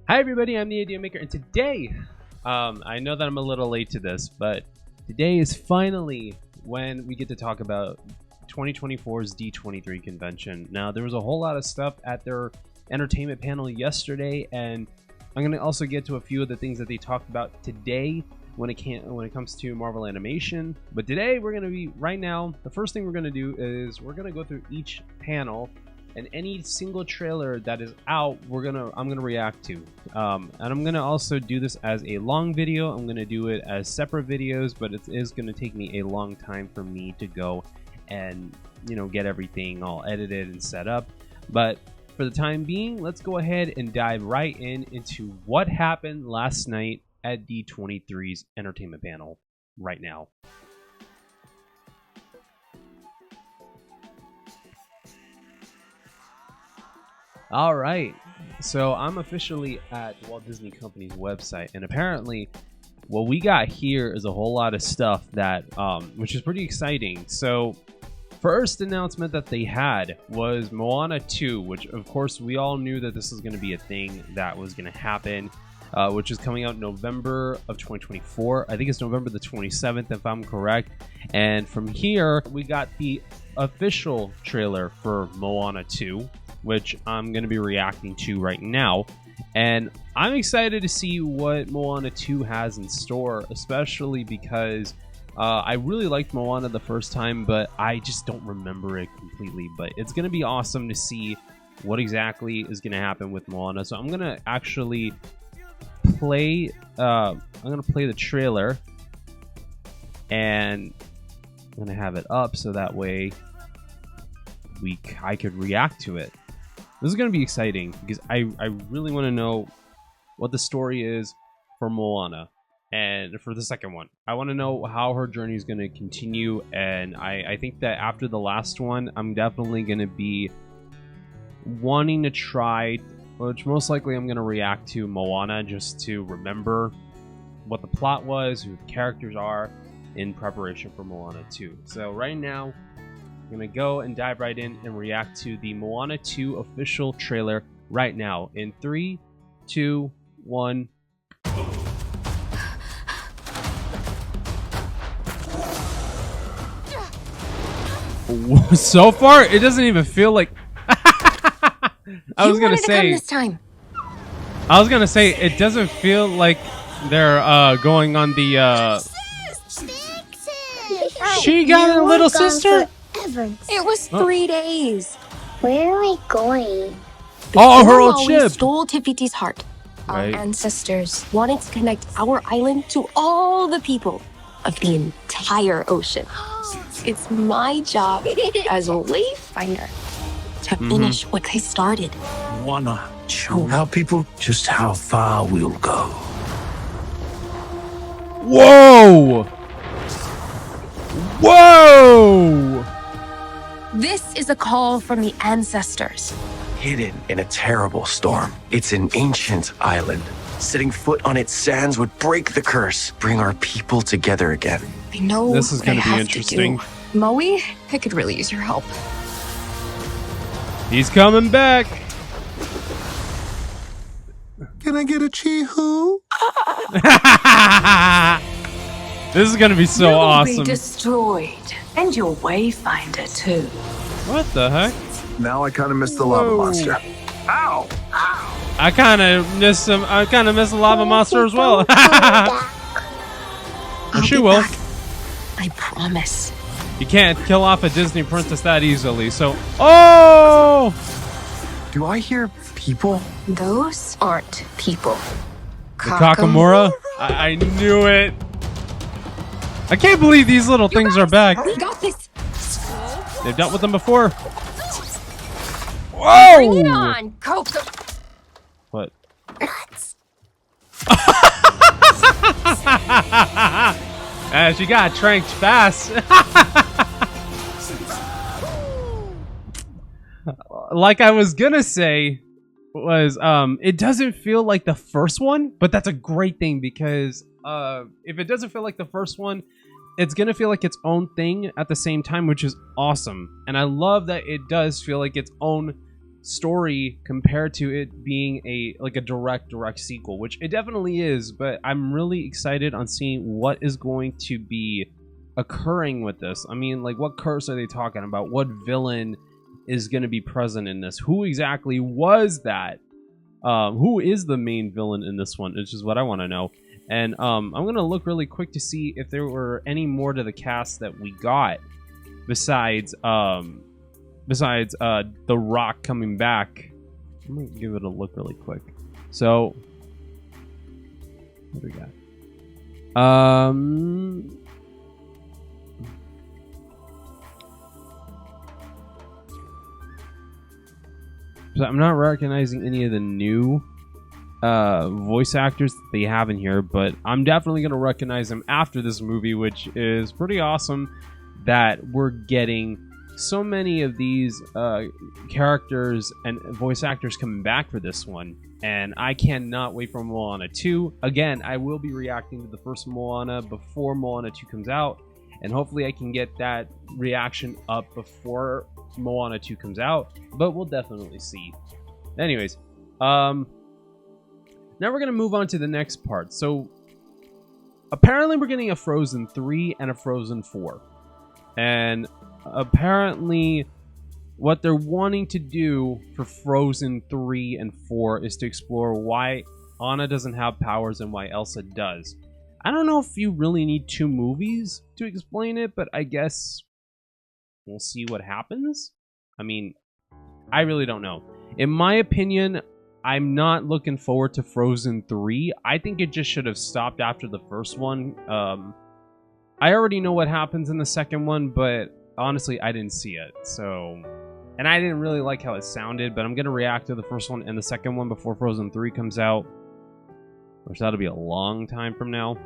Hi everybody, I'm the Idea Maker, and today, I know that I'm a little late to this, but today is finally when we get to talk about 2024's D23 convention. Now, there was a whole lot of stuff at their entertainment panel yesterday, and I'm going to also get to a few of the things that they talked about today when it comes to Marvel Animation. But today, we're going to be, right now, the first thing we're going to do is we're going to go through each panel, and any single trailer that is out, I'm gonna react to, and I'm gonna also do this as a long video. I'm gonna do it as separate videos, but it is gonna take me a long time for me to go and get everything all edited and set up. But for the time being, let's go ahead and dive right into what happened last night at D23's entertainment panel right now. All right, so I'm officially at Walt Disney Company's website, and apparently what we got here is a whole lot of stuff that which is pretty exciting. So first announcement that they had was Moana 2, which of course we all knew that this was going to be a thing that was going to happen, which is coming out November of 2024. I think it's November the 27th if I'm correct. And from here we got the official trailer for Moana 2, which I'm going to be reacting to right now. And I'm excited to see what Moana 2 has in store, especially because I really liked Moana the first time, but I just don't remember it completely. But it's going to be awesome to see what exactly is going to happen with Moana. So I'm going to actually play the trailer, and I'm going to have it up so that way I could react to it. This is going to be exciting because I really want to know what the story is for Moana, and for the second one I want to know how her journey is going to continue. And I think that after the last one, I'm definitely going to be wanting to try, which most likely I'm going to react to Moana just to remember what the plot was, who the characters are, in preparation for Moana 2. So right now I'm going to go and dive right in and react to the Moana 2 official trailer right now. In 3, 2, 1. So far, it doesn't even feel like... I was going to say... this time. I was going to say, it doesn't feel like they're going on the... She got a little sister? It was 3 days. Where are we going? Oh, her old Maui ship. stole Te Fiti's heart. Right. Our ancestors wanted to connect our island to all the people of the entire ocean. It's my job as a wayfinder to finish what they started. Wanna show our people just how far we'll go. Whoa! Whoa! This is a call from the ancestors. Hidden in a terrible storm, it's an ancient island. Setting foot on its sands would break the curse, bring our people together again. I know This is what I going to be have interesting. to do. Maui, I could really use your help. He's coming back. Can I get a chee-hoo? This is going to be so awesome. You'll be destroyed, and your wayfinder too. What the heck? Now I kind of miss the lava monster. Ow! I kind of miss him. I kind of miss the lava monster as well. She will. Back. I promise. You can't kill off a Disney princess that easily. So, oh! Do I hear people? Those aren't people. The Kakamura? I knew it. I can't believe these little things are back. We got this. They've dealt with them before. Whoa! Bring it on, Coco. What? She got tranked fast. Like I was gonna say was it doesn't feel like the first one, but that's a great thing because if it doesn't feel like the first one, it's gonna feel like its own thing at the same time, which is awesome. And I love that it does feel like its own story compared to it being a direct sequel, which it definitely is, but I'm really excited on seeing what is going to be occurring with this. I mean, like, what curse are they talking about? What villain is going to be present in this? Who exactly was that? Who is the main villain in this one? It's just what I want to know. And I'm going to look really quick to see if there were any more to the cast that we got besides The Rock coming back. I'm going to give it a look really quick. So, what do we got? So I'm not recognizing any of the new voice actors that they have in here, but I'm definitely going to recognize them after this movie, which is pretty awesome that we're getting so many of these characters and voice actors coming back for this one. And I cannot wait for Moana 2. Again, I will be reacting to the first Moana before Moana 2 comes out, and hopefully I can get that reaction up before Moana 2 comes out, but we'll definitely see. Anyways, now we're gonna move on to the next part. So apparently we're getting a Frozen 3 and a Frozen 4, and apparently what they're wanting to do for Frozen 3 and 4 is to explore why Anna doesn't have powers and why Elsa does. I don't know if you really need 2 movies to explain it, but I guess we'll see what happens. I mean, I really don't know. In my opinion, I'm not looking forward to Frozen 3. I think it just should have stopped after the first one. I already know what happens in the second one, but honestly, I didn't see it. So, and I didn't really like how it sounded, but I'm going to react to the first one and the second one before Frozen 3 comes out. Which that'll be a long time from now.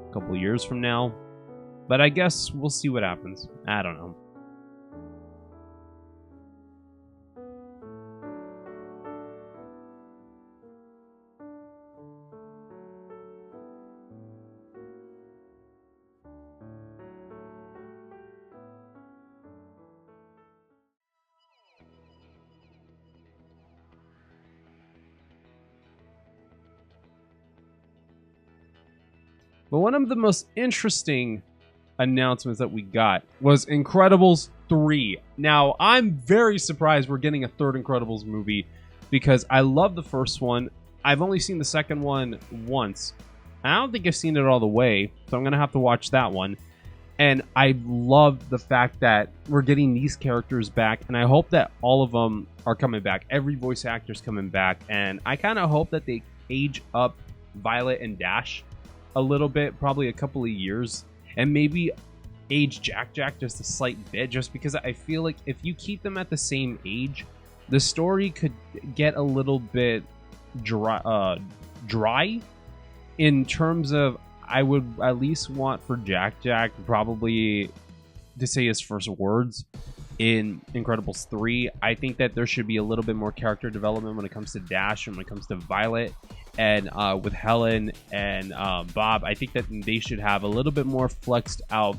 A couple years from now. But I guess we'll see what happens. I don't know. But one of the most interesting announcements that we got was Incredibles 3. Now, I'm very surprised we're getting a third Incredibles movie because I love the first one. I've only seen the second one once. I don't think I've seen it all the way, so I'm going to have to watch that one. And I love the fact that we're getting these characters back, and I hope that all of them are coming back. Every voice actor's coming back, and I kind of hope that they age up Violet and Dash a little bit, probably a couple of years, and maybe age Jack just a slight bit, just because I feel like if you keep them at the same age, the story could get a little bit dry in terms of, I would at least want for Jack probably to say his first words in Incredibles 3. I think that there should be a little bit more character development when it comes to Dash and when it comes to Violet. And with Helen and Bob, I think that they should have a little bit more flexed out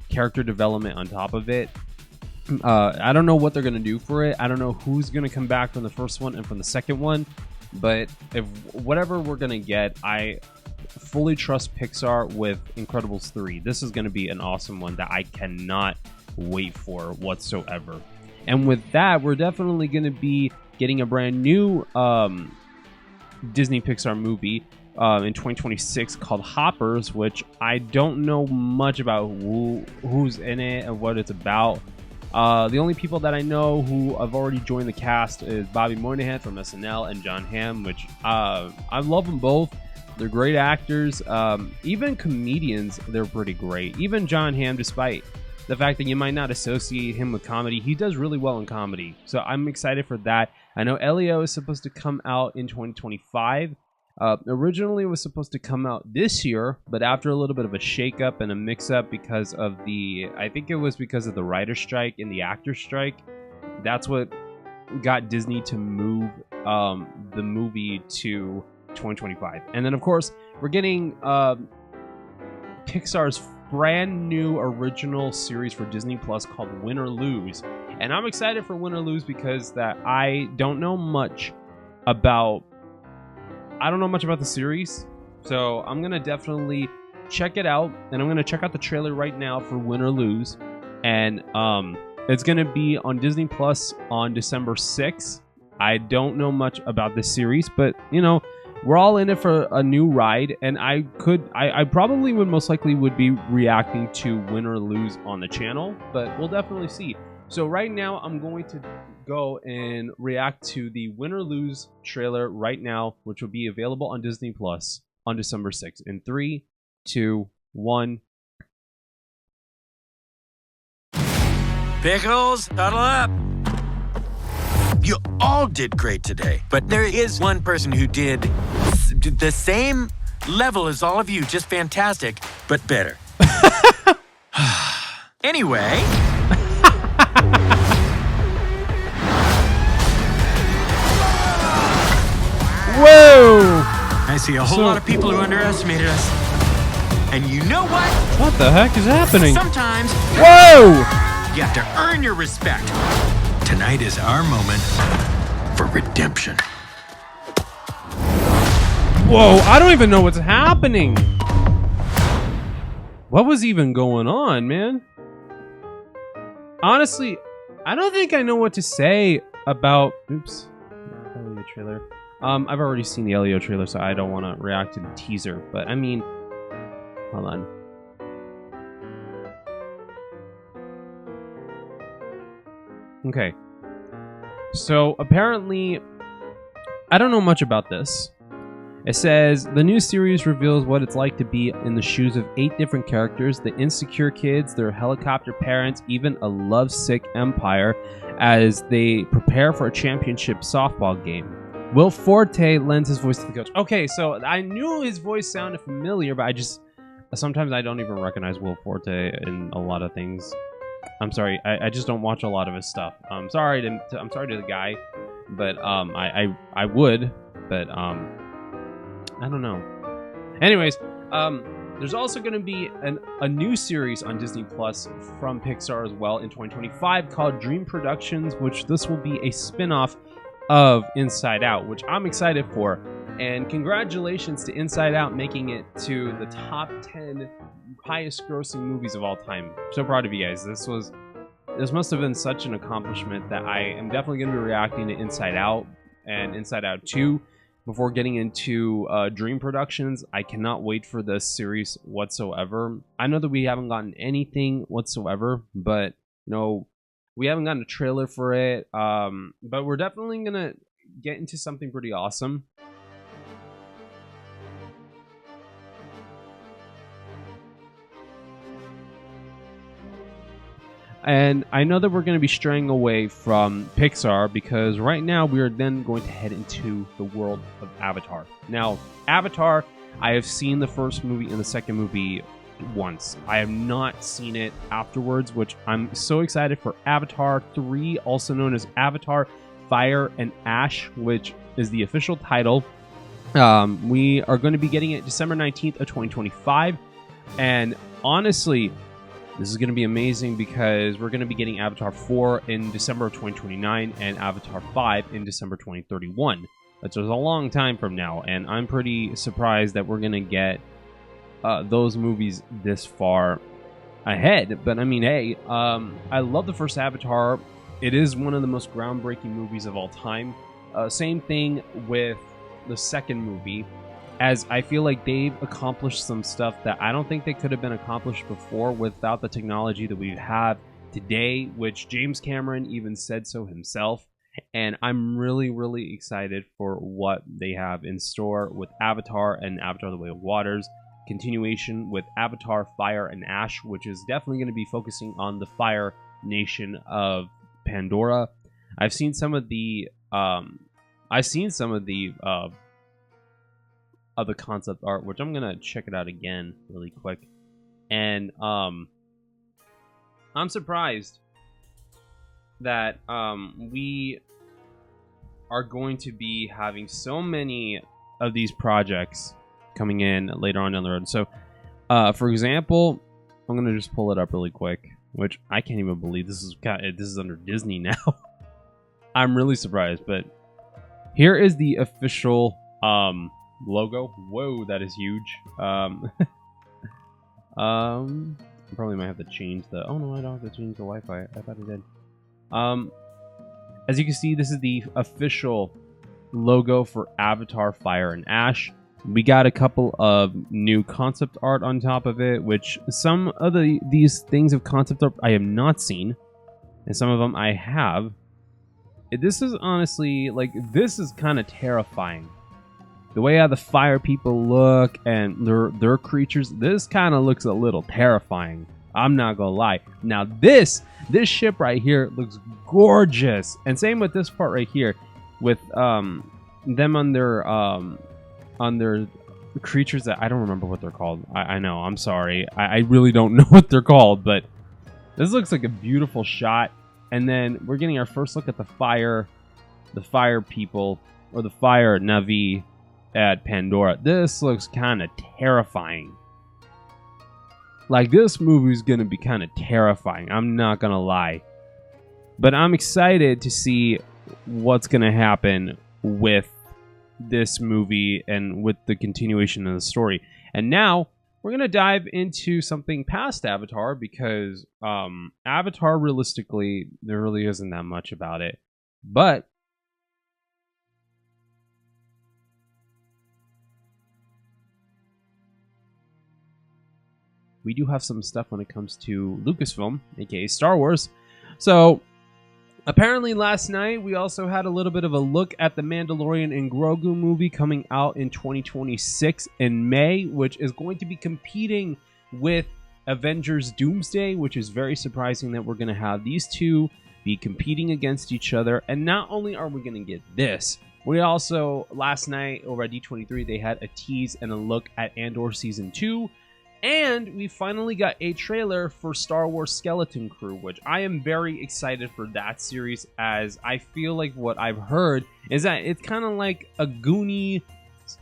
character development on top of it. I don't know what they're going to do for it. I don't know who's going to come back from the first one and from the second one. But if whatever we're going to get, I fully trust Pixar with Incredibles 3. This is going to be an awesome one that I cannot wait for whatsoever. And with that, we're definitely going to be getting a brand new Disney Pixar movie in 2026 called Hoppers, which I don't know much about who's in it and what it's about. The only people that I know who have already joined the cast is Bobby Moynihan from SNL and John Hamm, which I love them both. They're great actors. Even comedians, they're pretty great. Even John Hamm, despite the fact that you might not associate him with comedy, he does really well in comedy. So I'm excited for that. I know Elio is supposed to come out in 2025. Originally, it was supposed to come out this year, but after a little bit of a shakeup and a mix-up because of I think it was because of the writer's strike and the actor's strike, that's what got Disney to move the movie to 2025. And then, of course, we're getting Pixar's brand new original series for Disney Plus called Win or Lose. And I'm excited for Win or Lose because that I don't know much about the series. So I'm going to definitely check it out, and I'm going to check out the trailer right now for Win or Lose. And it's going to be on Disney Plus on December 6th. I don't know much about this series, but you know, we're all in it for a new ride, and I probably would most likely would be reacting to Win or Lose on the channel, but we'll definitely see. So right now I'm going to go and react to the Win or Lose trailer right now, which will be available on Disney Plus on December 6th. In 3, 2, 1. Pickles, huddle up. You all did great today, but there is one person who did the same level as all of you, just fantastic, but better. Anyway. Whoa! I see a whole lot of people who underestimated us. And you know what? What the heck is happening? Sometimes, whoa! You have to earn your respect. Tonight is our moment for redemption. Whoa, I don't even know what's happening. What was even going on, man? Honestly, I don't think I know what to say about... Oops. Elio trailer. I've already seen the Elio trailer, so I don't want to react to the teaser. But, I mean... Hold on. Okay. So, apparently... I don't know much about this. It says, the new series reveals what it's like to be in the shoes of 8 different characters, the insecure kids, their helicopter parents, even a lovesick empire, as they prepare for a championship softball game. Will Forte lends his voice to the coach. Okay, so I knew his voice sounded familiar, but sometimes I don't even recognize Will Forte in a lot of things. I'm sorry, I just don't watch a lot of his stuff. I'm sorry to the guy, but I would, but I don't know. Anyways, there's also going to be a new series on Disney Plus from Pixar as well in 2025 called Dream Productions, which this will be a spin-off of Inside Out, which I'm excited for. And congratulations to Inside Out making it to the top 10 highest grossing movies of all time. So proud of you guys. This must have been such an accomplishment that I am definitely going to be reacting to Inside Out and Inside Out 2 before getting into Dream Productions. I cannot wait for this series whatsoever. I know that we haven't gotten anything whatsoever, but you know, we haven't gotten a trailer for it. But we're definitely gonna get into something pretty awesome. And I know that we're going to be straying away from Pixar because right now we are then going to head into the world of Avatar. Now, Avatar, I have seen the first movie and the second movie once. I have not seen it afterwards, which I'm so excited for Avatar 3, also known as Avatar Fire and Ash, which is the official title. We are going to be getting it December 19th of 2025. And honestly, this is going to be amazing because we're going to be getting Avatar 4 in December of 2029 and Avatar 5 in December 2031. Which is a long time from now, and I'm pretty surprised that we're going to get those movies this far ahead. But I mean, hey, I love the first Avatar. It is one of the most groundbreaking movies of all time. Same thing with the second movie, as I feel like they've accomplished some stuff that I don't think they could have been accomplished before without the technology that we have today, which James Cameron even said so himself. And I'm really, really excited for what they have in store with Avatar and Avatar The Way of Waters. Continuation with Avatar Fire and Ash, which is definitely going to be focusing on the Fire Nation of Pandora. I've seen some of the other concept art, which I'm gonna check it out again really quick. And I'm surprised that we are going to be having so many of these projects coming in later on down the road. So for example, I'm gonna just pull it up really quick, which I can't even believe this is under Disney now. I'm really surprised, but here is the official logo. Whoa, that is huge. I probably might have to change the. Oh no, I don't have to change the Wi-Fi. I thought I did. As you can see, this is the official logo for Avatar: Fire and Ash. We got a couple of new concept art on top of it, which some of these things of concept art I have not seen, and some of them I have. This is honestly, like, this is kind of terrifying. The way how the fire people look and their creatures, this kind of looks a little terrifying. I'm not gonna lie. Now this ship right here looks gorgeous, and same with this part right here, with them on their creatures that I don't remember what they're called. I know, I'm sorry. I really don't know what they're called, but this looks like a beautiful shot. And then we're getting our first look at the fire people, or the fire Navi at Pandora. This looks kind of terrifying. Like, this movie's gonna be kind of terrifying. I'm not gonna lie. But I'm excited to see what's gonna happen with this movie and with the continuation of the story. And now we're gonna dive into something past Avatar, because Avatar, realistically, there really isn't that much about it. But we do have some stuff when it comes to Lucasfilm, aka Star Wars. So apparently last night we also had a little bit of a look at the Mandalorian and Grogu movie coming out in 2026 in May, which is going to be competing with Avengers Doomsday, which is very surprising that we're going to have these two be competing against each other. And not only are we going to get this, we also, last night over at D23, they had a tease and a look at Andor Season 2. And we finally got a trailer for Star Wars Skeleton Crew, which I am very excited for that series, as I feel like what I've heard is that it's kind of like a Goonie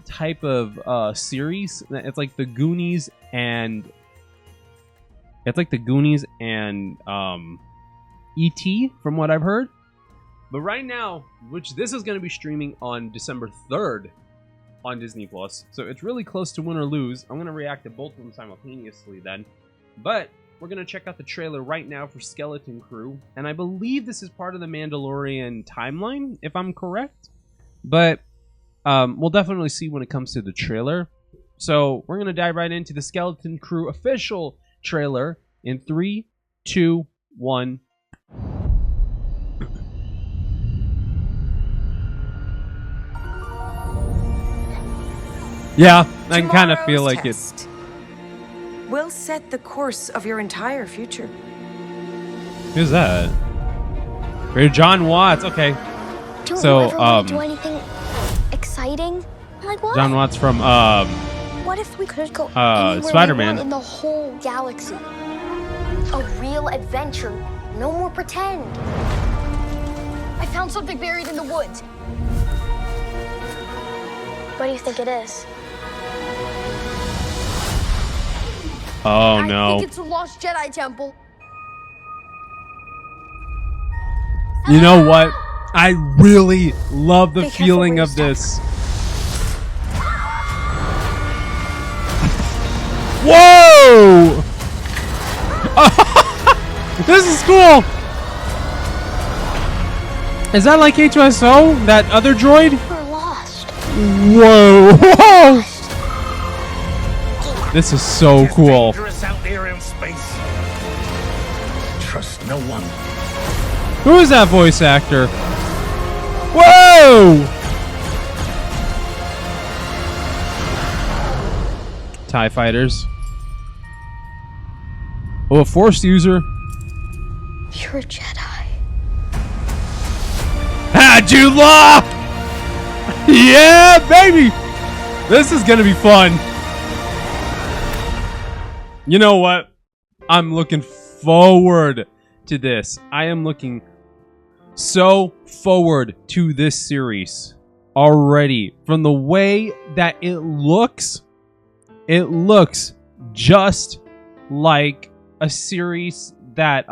type of series. It's like the Goonies and E.T. from what I've heard. But right now, which this is going to be streaming on December 3rd on Disney Plus, so it's really close to win or lose. I'm going to react to both of them simultaneously then. But we're going to check out the trailer right now for Skeleton Crew, and I believe this is part of the Mandalorian timeline, if I'm correct. But we'll definitely see when it comes to the trailer. So we're going to dive right into the Skeleton Crew official trailer in 3, 2, 1. Yeah, I can kind of feel like it. Will set the course of your entire future. Who's that? John Watts. Okay. Don't So, you ever want to do anything exciting? Like what? John Watts from What if we could go anywhere Spider-Man. we want in the whole galaxy? A real adventure. No more pretend. I found something buried in the woods. What do you think it is? Oh I no. think it's a lost Jedi temple. You know what? I really love the Be careful feeling where of you this. Whoa! This is cool. Is that like H2SO? That other droid? We're lost. Whoa! Whoa! This is so cool. Dangerous out there in space. Trust no one. Who is that voice actor? Whoa! TIE fighters. Oh, a Force user. You're a Jedi. Ah, Jude Law! Yeah, baby! This is gonna be fun. You know what? I'm looking forward to this. I am looking so forward to this series already. From the way that it looks just like a series that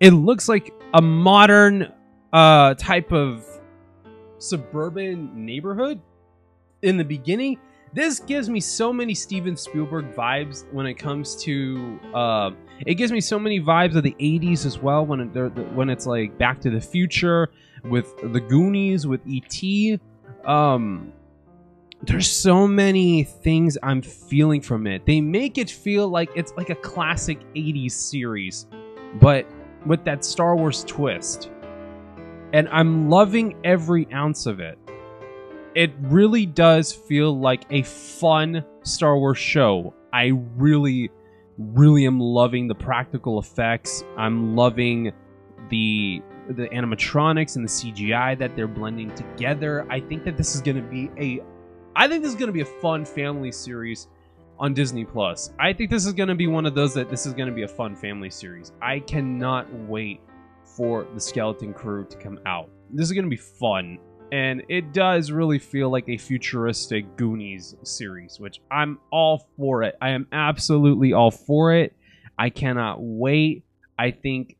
it looks like a modern type of suburban neighborhood in the beginning. This gives me so many Steven Spielberg vibes when it comes to it gives me so many vibes of the 80s as well, when it's like Back to the Future, with the Goonies, with E.T. There's so many things I'm feeling from it. They make it feel like it's like a classic 80s series, but with that Star Wars twist. And I'm loving every ounce of it. It really does feel like a fun Star Wars show. I really, really am loving the practical effects. I'm loving the animatronics and the CGI that they're blending together. I think that this is going to be a fun family series on Disney Plus. I think this is going to be one of those that this is going to be a fun family series. I cannot wait for the Skeleton Crew to come out. This is going to be fun. And it does really feel like a futuristic Goonies series, which I'm all for it. I am absolutely all for it. I cannot wait. I think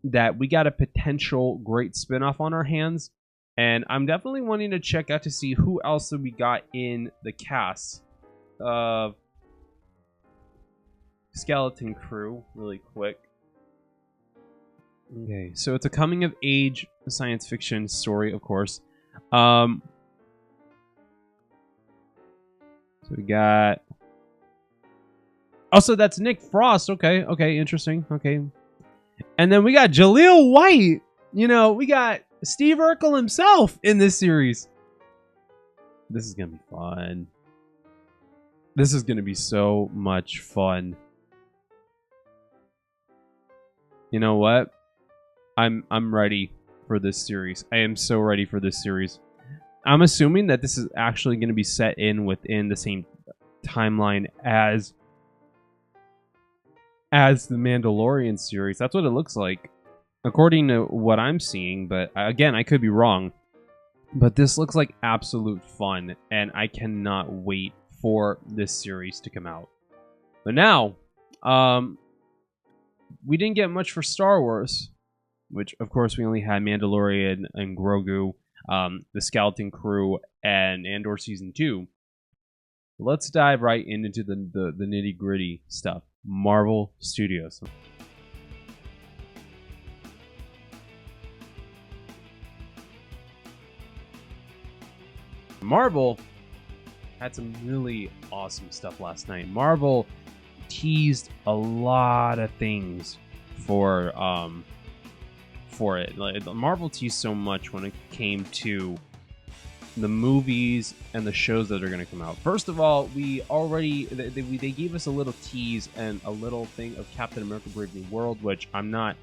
that we got a potential great spinoff on our hands. And I'm definitely wanting to check out to see who else we got in the cast of Skeleton Crew really quick. Okay, so it's a coming of age science fiction story, of course. So we got... Also, that's Nick Frost. Okay, interesting. Okay. And then we got Jaleel White. You know, we got Steve Urkel himself in this series. This is going to be fun. This is going to be so much fun. You know what? I'm ready for this series. I am so ready for this series. I'm assuming that this is actually going to be set within the same timeline as the Mandalorian series. That's what it looks like, according to what I'm seeing. But again, I could be wrong. But this looks like absolute fun, and I cannot wait for this series to come out. But now, we didn't get much for Star Wars, which of course we only had Mandalorian and Grogu, the Skeleton Crew, and Andor Season 2. Let's dive right into the nitty-gritty stuff. Marvel Studios. Marvel had some really awesome stuff last night. Marvel teased a lot of things for it. Like, Marvel teased so much when it came to the movies and the shows that are going to come out. First of all, they gave us a little tease and a little thing of Captain America Brave New World, which I'm not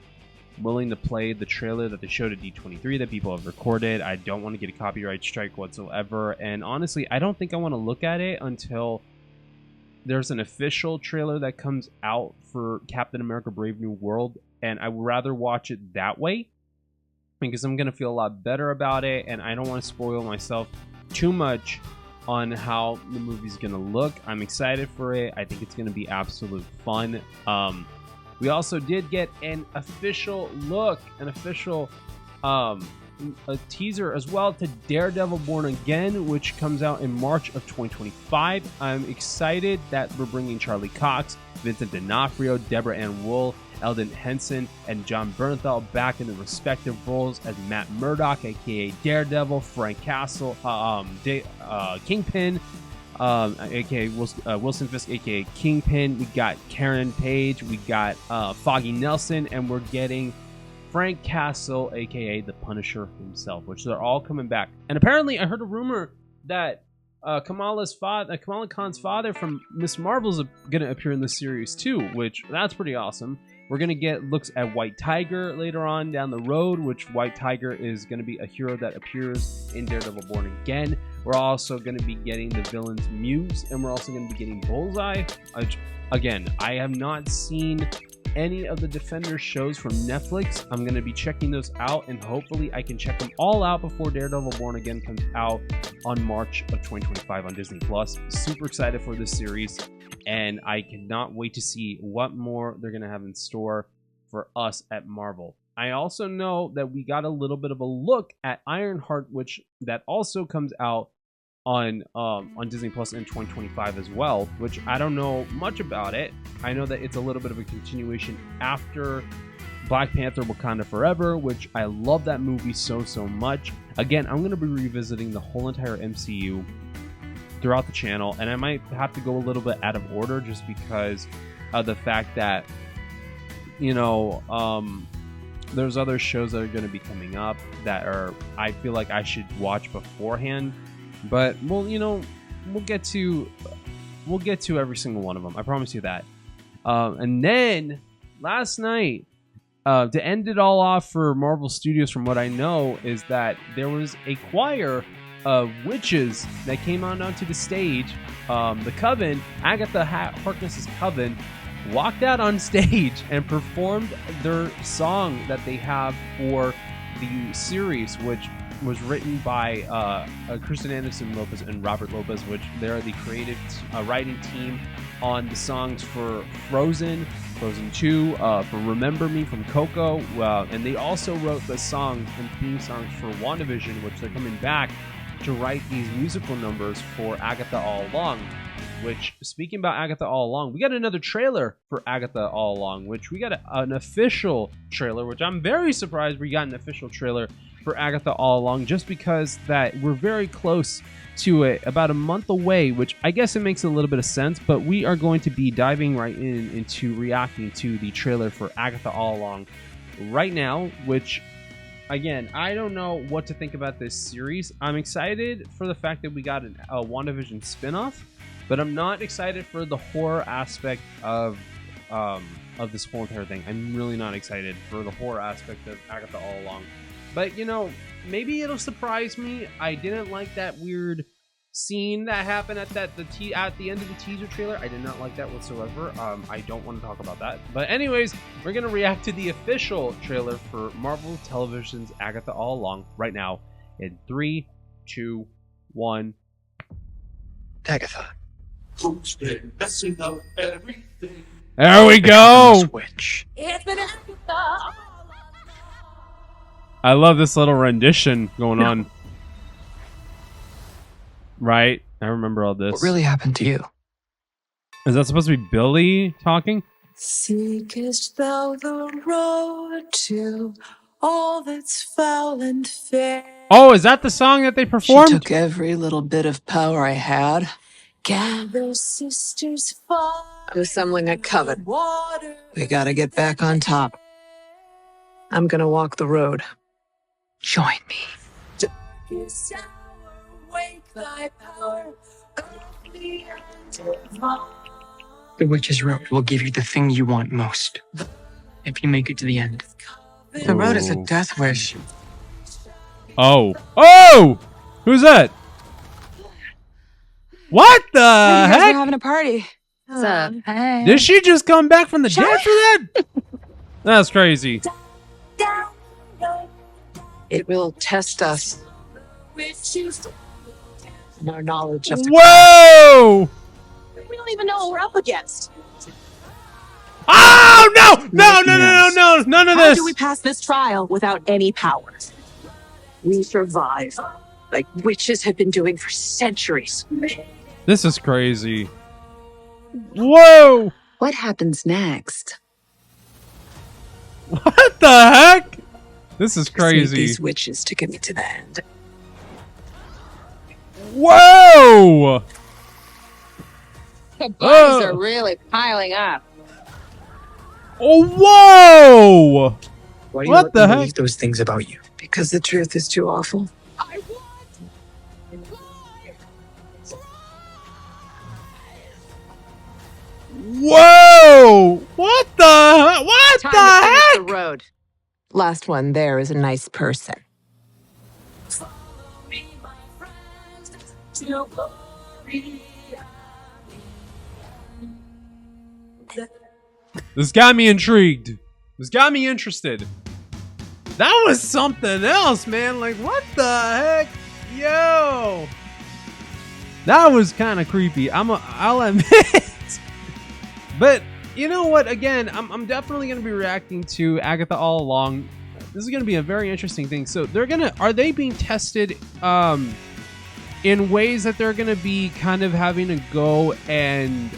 willing to play the trailer that they showed at D23 that people have recorded. I don't want to get a copyright strike whatsoever, and honestly, I don't think I want to look at it until there's an official trailer that comes out for Captain America Brave New World, and I would rather watch it that way, because I'm going to feel a lot better about it, and I don't want to spoil myself too much on how the movie's going to look. I'm excited for it. I think it's going to be absolute fun. We also did get an official look, a teaser as well to Daredevil Born Again, which comes out in March of 2025. I'm excited that we're bringing Charlie Cox, Vincent D'Onofrio, Deborah Ann Wool, Eldon Henson, and John Bernthal back in the respective roles as Matt Murdock, aka Daredevil, Frank Castle, Kingpin, aka Wilson Fisk, aka Kingpin. We got Karen Page, we got Foggy Nelson, and we're getting Frank Castle, aka the Punisher himself, which they're all coming back. And apparently, I heard a rumor that Kamala Khan's father from Miss Marvel's going to appear in this series too, which that's pretty awesome. We're going to get looks at White Tiger later on down the road, which White Tiger is going to be a hero that appears in Daredevil Born Again. We're also going to be getting the villain's muse, and we're also going to be getting Bullseye. Again, I have not seen any of the Defenders shows from Netflix. I'm going to be checking those out, and hopefully I can check them all out before Daredevil Born Again comes out on March of 2025 on Disney+. Super excited for this series, and I cannot wait to see what more they're going to have in store for us at Marvel. I also know that we got a little bit of a look at Ironheart, which that also comes out on Disney Plus in 2025 as well, which I don't know much about it. I know that it's a little bit of a continuation after Black Panther Wakanda Forever, which I love that movie so much. Again, I'm going to be revisiting the whole entire MCU throughout the channel, and I might have to go a little bit out of order just because of the fact that, you know, there's other shows that are going to be coming up that are, I feel like I should watch beforehand. But we'll get to every single one of them. I promise you that. And then last night, to end it all off for Marvel Studios, from what I know, is that there was a choir of witches that came on onto the stage. The Coven, Agatha Harkness's Coven, walked out on stage and performed their song that they have for the series, which was written by Kristen Anderson Lopez and Robert Lopez, which they're the creative writing team on the songs for Frozen 2, for Remember Me from Coco, and they also wrote the songs and theme songs for WandaVision, which they're coming back to write these musical numbers for Agatha All Along. Which, speaking about Agatha All Along, we got another trailer for Agatha All Along, which we got an official trailer, which I'm very surprised we got an official trailer for Agatha All Along, just because that we're very close to it, about a month away, which I guess it makes a little bit of sense, but we are going to be diving right into reacting to the trailer for Agatha All Along right now, which, again, I don't know what to think about this series. I'm excited for the fact that we got a WandaVision spinoff, but I'm not excited for the horror aspect of this whole entire thing. I'm really not excited for the horror aspect of Agatha All Along. But, you know, maybe it'll surprise me. I didn't like that weird scene that happened at the end of the teaser trailer. I did not like that whatsoever. I don't want to talk about that. But anyways, we're going to react to the official trailer for Marvel Television's Agatha All Along right now in 3, 2, 1. Agatha. Who's been messing up everything? There we go. Switch. It's been I love this little rendition going on. Right? I remember all this. What really happened to you? Is that supposed to be Billy talking? Seekest thou the road to all that's foul and fair? Oh, is that the song that they She performed? took every little bit of power I had. Gather sisters far. I'm assembling a coven. We gotta get back on top. I'm gonna walk the road. Join me. The Witch's Road will give you the thing you want most. If you make it to the end. The road is a death wish. Oh. Oh! Who's that? What the We're heck? having a party. What's up? Hey. Did she just come back from the dead for that? That's crazy. It will test us. And our knowledge of the Whoa! We don't even know what we're up against. Oh, no! No, no, no, no, no! None of How this! do we pass this trial without any powers? We survive, like witches have been doing for centuries. This is crazy. Whoa! What happens next? What the heck? This is See crazy. these witches to get me to the end. Whoa! The bodies are really piling up. Oh, whoa! Why do you What let the them heck? believe those things about you? Because the truth is too awful. Whoa! What the? What Time the to finish heck? the road. Last one there is a nice person. This got me intrigued. This got me interested. That was something else, man. Like, what the heck? Yo. That was kind of creepy. I'll admit. But you know what? Again, I'm definitely going to be reacting to Agatha All Along. This is going to be a very interesting thing. So are they being tested in ways that they're going to be kind of having to go and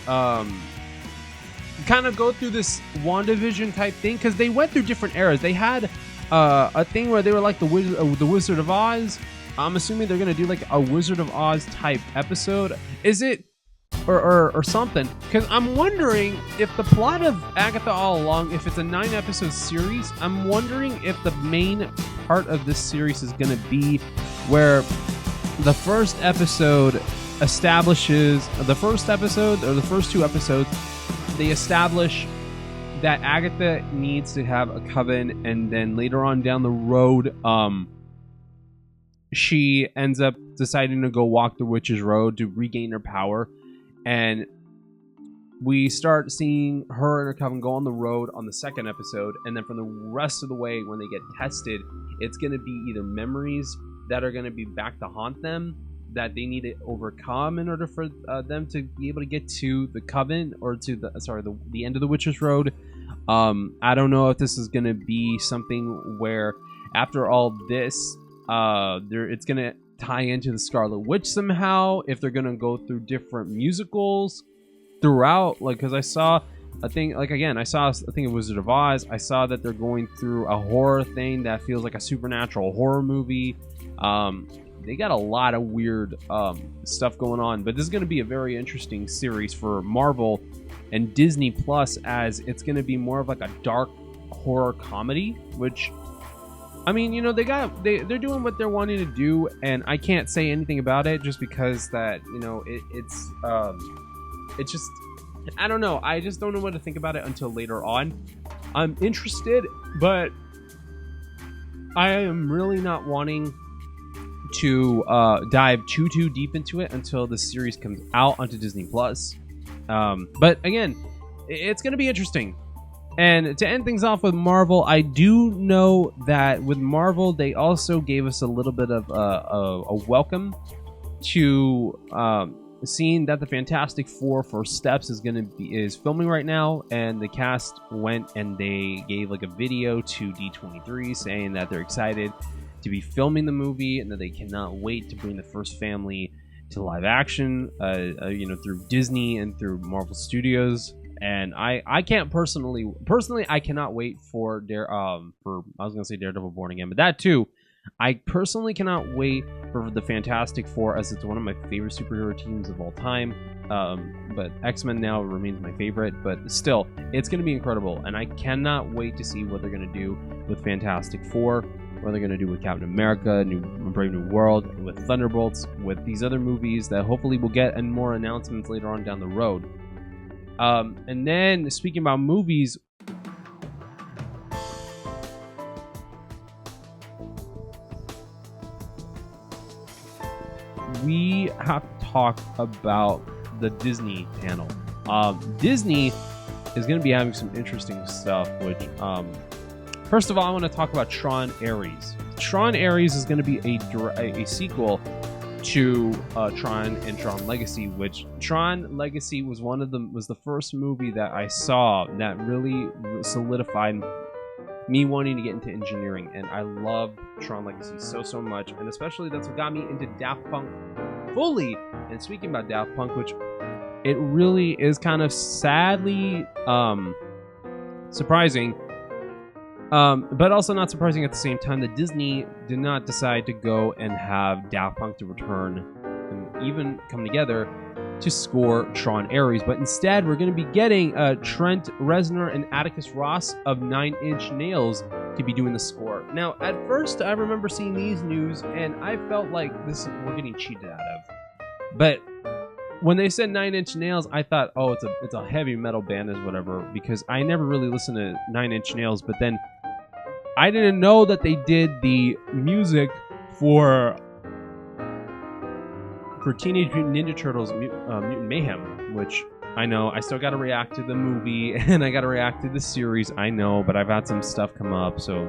kind of go through this WandaVision type thing? Because they went through different eras. They had a thing where they were like the Wizard of Oz. I'm assuming they're going to do like a Wizard of Oz type episode. Is it? Or something, because I'm wondering if the plot of Agatha All Along, if it's a 9-episode series, I'm wondering if the main part of this series is going to be where the first episode establishes, the first episode or the first 2 episodes, they establish that Agatha needs to have a coven, and then later on down the road, she ends up deciding to go walk the witch's road to regain her power. And we start seeing her and her coven go on the road on the 2nd episode, and then for the rest of the way, when they get tested, it's going to be either memories that are going to be back to haunt them that they need to overcome in order for them to be able to get to the coven, or to the end of the witch's road. I don't know if this is going to be something where after all this, it's going to tie into the Scarlet Witch somehow, if they're gonna go through different musicals throughout, like, because I saw a thing, like, again, I think of Wizard of Oz. I saw that they're going through a horror thing that feels like a supernatural horror movie. They got a lot of weird stuff going on, but this is going to be a very interesting series for Marvel and Disney Plus, as it's going to be more of like a dark horror comedy, which, I mean, you know, they're doing what they're wanting to do, and I can't say anything about it just because that, you know, it's just, I don't know. I just don't know what to think about it until later on. I'm interested, but I am really not wanting to dive too deep into it until the series comes out onto Disney Plus. But again, it's going to be interesting. And to end things off with Marvel, I do know that with Marvel, they also gave us a little bit of a welcome to seeing that the Fantastic Four First Steps is filming right now, and the cast went and they gave like a video to D23 saying that they're excited to be filming the movie and that they cannot wait to bring the first family to live action, you know, through Disney and through Marvel Studios. And I can't personally, I cannot wait for I was gonna say Daredevil Born Again, but that too. I personally cannot wait for the Fantastic Four, as it's one of my favorite superhero teams of all time. But X-Men now remains my favorite, but still, it's gonna be incredible, and I cannot wait to see what they're gonna do with Fantastic Four, what they're gonna do with Captain America, Brave New World, with Thunderbolts, with these other movies that hopefully we'll get and more announcements later on down the road. And then, speaking about movies, we have to talk about the Disney panel. Disney is going to be having some interesting stuff, which, first of all, I want to talk about Tron Ares. Tron Ares is going to be a sequel to Tron and Tron Legacy, which Tron Legacy was the first movie that I saw that really solidified me wanting to get into engineering, and I love Tron Legacy so much, and especially that's what got me into Daft Punk fully. And speaking about Daft Punk, which it really is kind of sadly surprising, but also not surprising at the same time, that Disney did not decide to go and have Daft Punk to return and even come together to score Tron Ares, but instead we're going to be getting Trent Reznor and Atticus Ross of 9 Inch Nails to be doing the score. Now, at first, I remember seeing these news, and I felt like we're getting cheated out of. But when they said 9 Inch Nails, I thought, oh, it's a heavy metal band or whatever, because I never really listened to 9 Inch Nails. But then I didn't know that they did the music for Teenage Mutant Ninja Turtles Mutant Mayhem, which I know. I still got to react to the movie, and I got to react to the series. I know, but I've had some stuff come up, so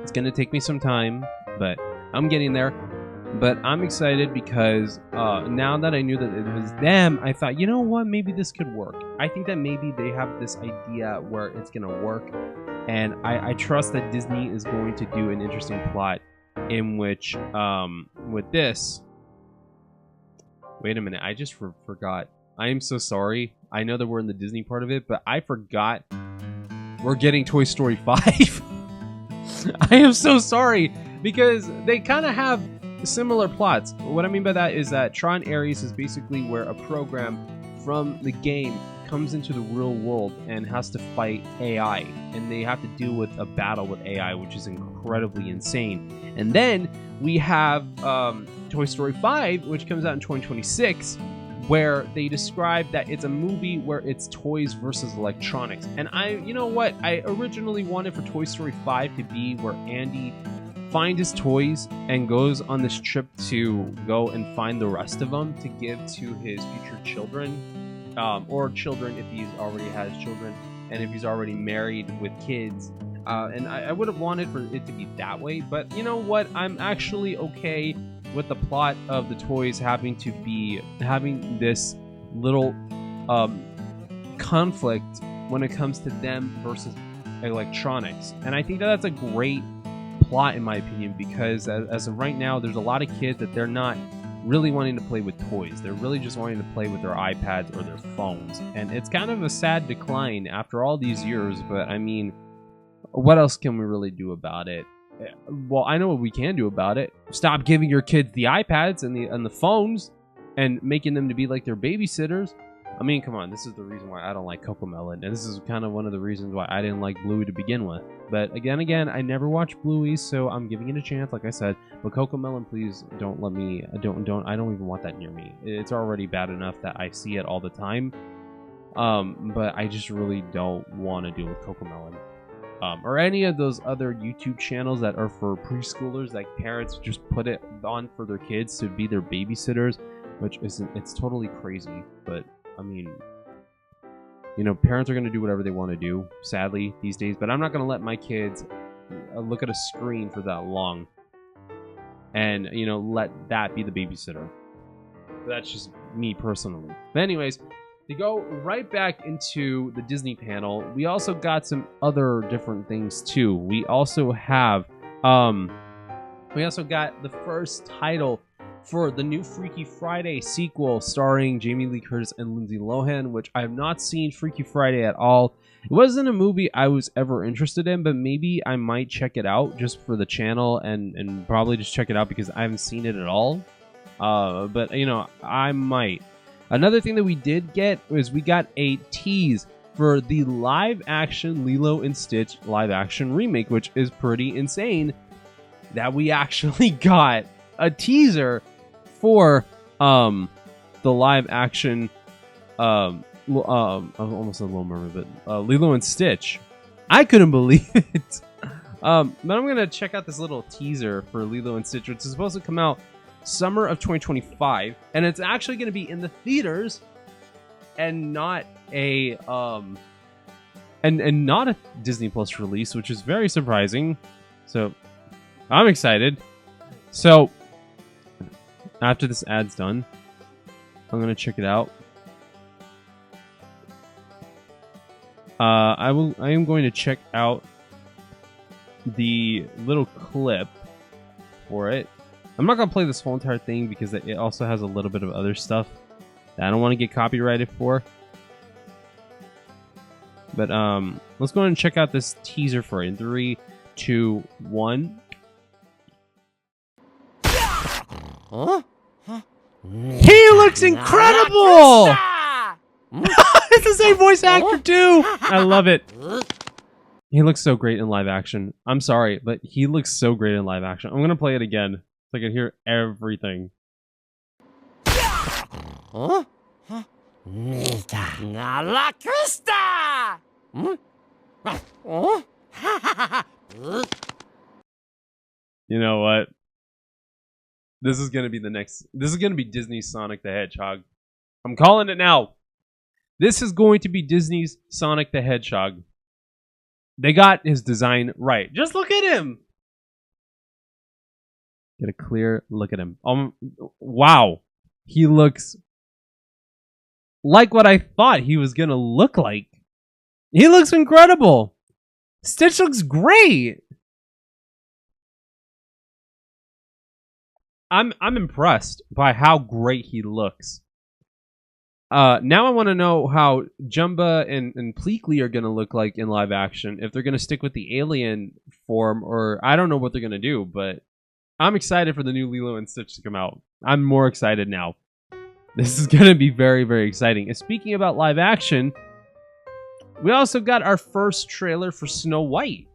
it's going to take me some time, but I'm getting there. But I'm excited because now that I knew that it was them, I thought, you know what? Maybe this could work. I think that maybe they have this idea where it's going to work, and I trust that Disney is going to do an interesting plot in which, with this... Wait a minute, I just forgot. I am so sorry. I know that we're in the Disney part of it, but I forgot we're getting Toy Story 5. I am so sorry, because they kind of have similar plots. What I mean by that is that Tron Ares is basically where a program from the game comes into the real world and has to fight AI, and they have to deal with a battle with AI, which is incredibly insane. And then we have Toy Story 5, which comes out in 2026, where they describe that it's a movie where it's toys versus electronics. And you know what? I originally wanted for Toy Story 5 to be where Andy finds his toys and goes on this trip to go and find the rest of them to give to his future children, or children if he already has children, and if he's already married with kids. And I would have wanted for it to be that way, but you know what? I'm actually okay with the plot of the toys having this little conflict when it comes to them versus electronics. And I think that that's a great plot in my opinion, because as of right now, there's a lot of kids that they're not really wanting to play with toys. They're really just wanting to play with their iPads or their phones. And it's kind of a sad decline after all these years, but I mean, what else can we really do about it? Well, I know what we can do about it. Stop giving your kids the iPads and the phones and making them to be like their babysitters. I mean, come on, this is the reason why I don't like Cocomelon, and this is kind of one of the reasons why I didn't like Bluey to begin with. But again, I never watched Bluey, so I'm giving it a chance, like I said. But Cocomelon, please don't let me. I don't even want that near me. It's already bad enough that I see it all the time. But I just really don't want to deal with Cocomelon. Or any of those other YouTube channels that are for preschoolers, like parents just put it on for their kids to be their babysitters, which it's totally crazy. But I mean, you know, parents are going to do whatever they want to do, sadly, these days. But I'm not going to let my kids look at a screen for that long and, you know, let that be the babysitter. That's just me personally. But anyways, to go right back into the Disney panel, we also got some other different things too. We also have, we also got the first title for the new Freaky Friday sequel starring Jamie Lee Curtis and Lindsay Lohan, which I have not seen Freaky Friday at all. It wasn't a movie I was ever interested in, but maybe I might check it out just for the channel and probably just check it out because I haven't seen it at all. But, you know, I might. Another thing that we did get was we got a tease for the live-action Lilo and Stitch live-action remake, which is pretty insane that we actually got a teaser for the live-action I almost said Little Mermaid, but Lilo and Stitch. I couldn't believe it. But I'm gonna check out this little teaser for Lilo and Stitch, which is supposed to come out summer of 2025, and it's actually going to be in the theaters and not a and not a Disney Plus release, which is very surprising. So I'm excited. So after this ad's done, I'm gonna check it out. I am going to check out the little clip for it. I'm not going to play this whole entire thing because it also has a little bit of other stuff that I don't want to get copyrighted for. But let's go ahead and check out this teaser for it in 3, 2, 1. Huh? He looks incredible! It's the same voice actor too! I love it. He looks so great in live action. I'm sorry, but he looks so great in live action. I'm going to play it again. I can hear everything. Huh? La Crista! You know what? This is gonna be the next. This is gonna be Disney Sonic the Hedgehog. I'm calling it now. This is going to be Disney's Sonic the Hedgehog. They got his design right. Just look at him. Get a clear look at him. Wow. He looks like what I thought he was going to look like. He looks incredible. Stitch looks great. I'm impressed by how great he looks. Now I want to know how Jumba and Pleakley are going to look like in live action. If they're going to stick with the alien form, or I don't know what they're going to do, but I'm excited for the new Lilo and Stitch to come out. I'm more excited now. This is going to be very, very exciting. And speaking about live action, we also got our first trailer for Snow White,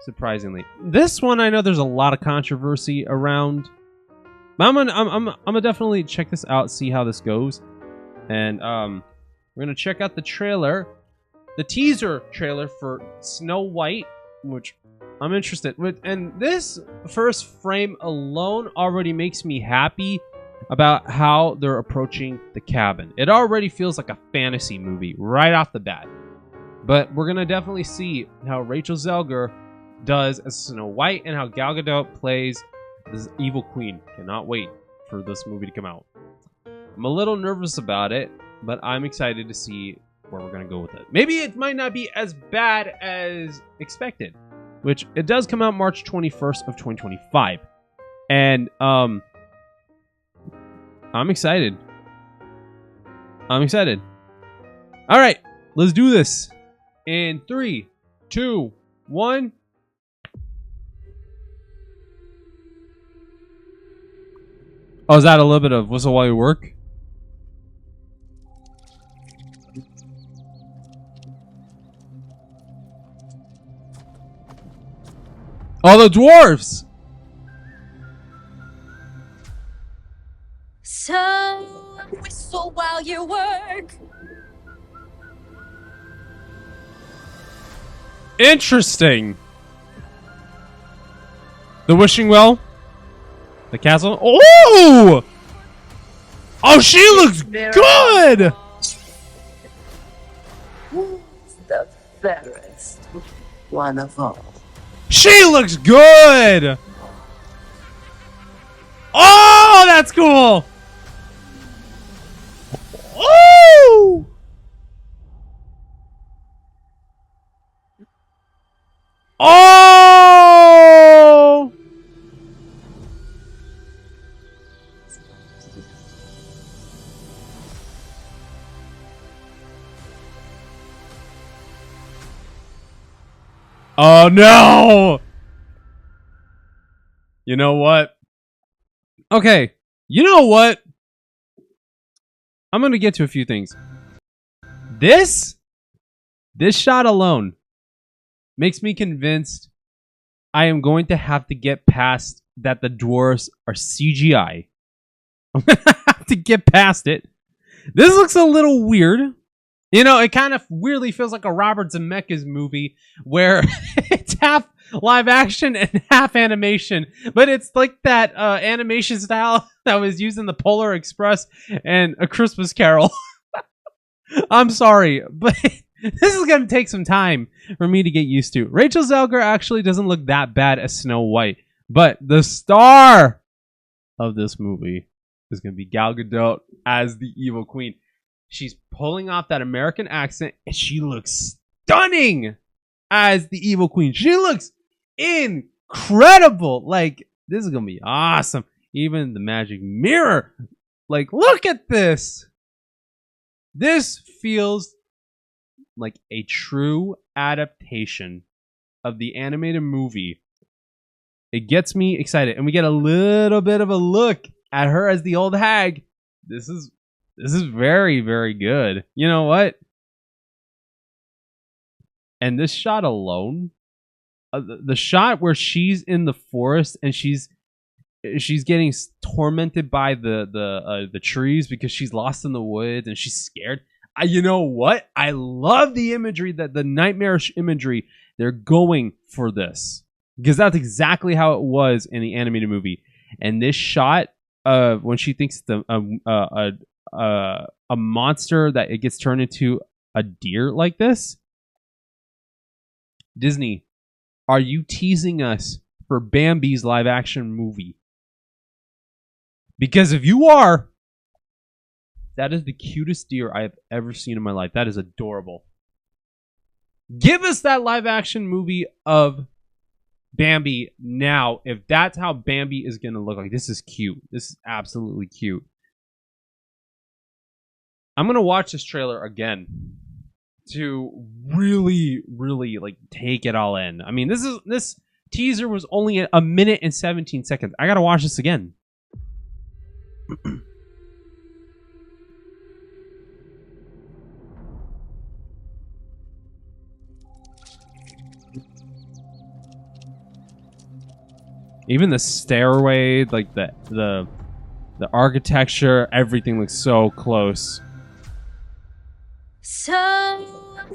surprisingly. This one, I know there's a lot of controversy around. But I'm gonna definitely check this out, see how this goes. And we're going to check out the trailer, the teaser trailer for Snow White, which I'm interested with. And this first frame alone already makes me happy about how they're approaching the cabin. It already feels like a fantasy movie right off the bat. But we're going to definitely see how Rachel Zegler does as Snow White and how Gal Gadot plays this evil queen. Cannot wait for this movie to come out. I'm a little nervous about it, but I'm excited to see where we're going to go with it. Maybe it might not be as bad as expected, which it does come out March 21st of 2025. And I'm excited. I'm excited. All right, let's do this. In 3, 2, 1. Oh, is that a little bit of Whistle While You Work? Oh, the dwarves! So, whistle while you work. Interesting. The wishing well? The castle? Oh! Oh, she looks good! Who's the fairest one of all? She looks good! Oh, that's cool! Oh! Oh! Oh no! You know what? Okay, you know what? I'm gonna get to a few things. This shot alone makes me convinced I am going to have to get past that the dwarves are CGI. I'm gonna have to get past it. This looks a little weird. You know, it kind of weirdly feels like a Robert Zemeckis movie where it's half live action and half animation, but it's like that animation style that was used in the Polar Express and A Christmas Carol. I'm sorry, but this is going to take some time for me to get used to. Rachel Zegler actually doesn't look that bad as Snow White, but the star of this movie is going to be Gal Gadot as the evil queen. She's pulling off that American accent, and she looks stunning as the evil queen. She looks incredible. Like, this is going to be awesome. Even the magic mirror. Like, look at this. This feels like a true adaptation of the animated movie. It gets me excited. And we get a little bit of a look at her as the old hag. This is very, very good. You know what? And this shot alone, the shot where she's in the forest and she's getting tormented by the trees because she's lost in the woods and she's scared. You know what? I love the imagery, that the nightmarish imagery they're going for this, because that's exactly how it was in the animated movie. And this shot when she thinks a a monster that it gets turned into a deer like this? Disney, are you teasing us for Bambi's live action movie? Because if you are, that is the cutest deer I have ever seen in my life. That is adorable. Give us that live action movie of Bambi now. If that's how Bambi is going to look like. This is cute. This is absolutely cute. I'm going to watch this trailer again to really, really like take it all in. I mean, this teaser was only a minute and 17 seconds. I got to watch this again. Even the stairway, like the architecture, everything looks so close. So